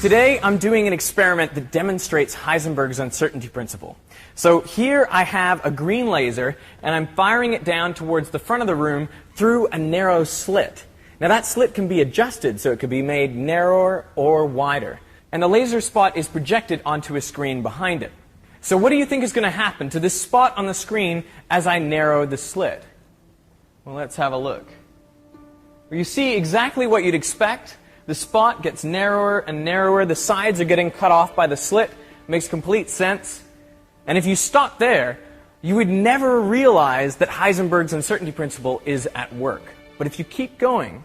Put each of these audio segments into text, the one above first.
Today I'm doing an experiment that demonstrates Heisenberg's uncertainty principle. So here I have a green laser and I'm firing it down towards the front of the room through a narrow slit. Now that slit can be adjusted so it could be made narrower or wider. And the laser spot is projected onto a screen behind it. So what do you think is going to happen to this spot on the screen as I narrow the slit? Well, let's have a look. You see exactly what you'd expect. The spot gets narrower and narrower. The sides are getting cut off by the slit. Makes complete sense. And if you stop there, you would never realize that Heisenberg's uncertainty principle is at work. But if you keep going,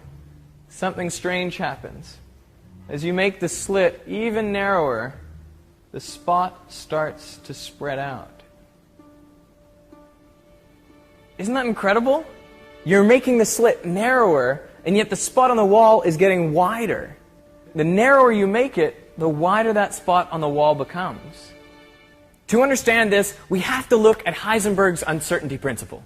something strange happens. As you make the slit even narrower, the spot starts to spread out. Isn't that incredible? You're making the slit narrower, and yet the spot on the wall is getting wider. The narrower you make it, the wider that spot on the wall becomes. To understand this, we have to look at Heisenberg's uncertainty principle.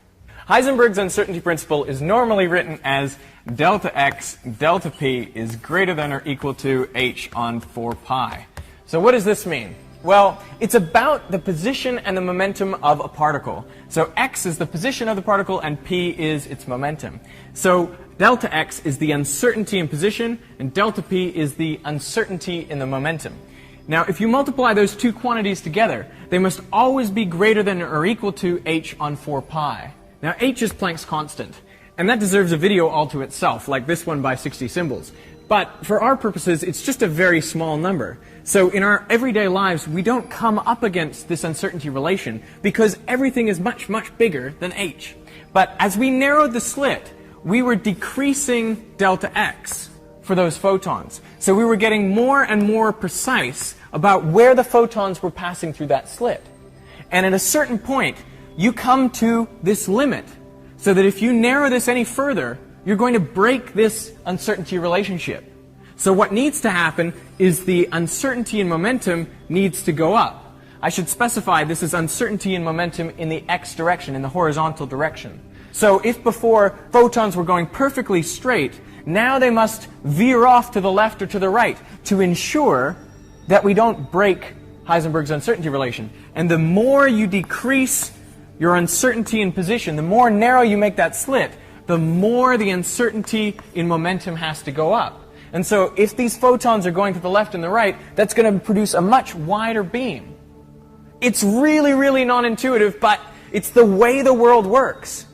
Heisenberg's uncertainty principle is normally written as delta x delta p is greater than or equal to h on 4 pi. So what does this mean? Well, it's about the position and the momentum of a particle. So x is the position of the particle and p is its momentum. So delta x is the uncertainty in position and delta p is the uncertainty in the momentum. Now, if you multiply those two quantities together, they must always be greater than or equal to h on 4 pi. Now, h is Planck's constant, and that deserves a video all to itself, like this one by 60 symbols. But for our purposes, it's just a very small number. So in our everyday lives, we don't come up against this uncertainty relation because everything is much, much bigger than h. But as we narrowed the slit, we were decreasing delta x for those photons. So we were getting more and more precise about where the photons were passing through that slit. And at a certain point, you come to this limit, so that if you narrow this any further, you're going to break this uncertainty relationship. So what needs to happen is the uncertainty in momentum needs to go up. I should specify this is uncertainty in momentum in the x direction, in the horizontal direction. So if before photons were going perfectly straight, now they must veer off to the left or to the right to ensure that we don't break Heisenberg's uncertainty relation. And the more you decrease your uncertainty in position, the more narrow you make that slit, the more the uncertainty in momentum has to go up. And so if these photons are going to the left and the right, that's going to produce a much wider beam. It's really, really non-intuitive, but it's the way the world works.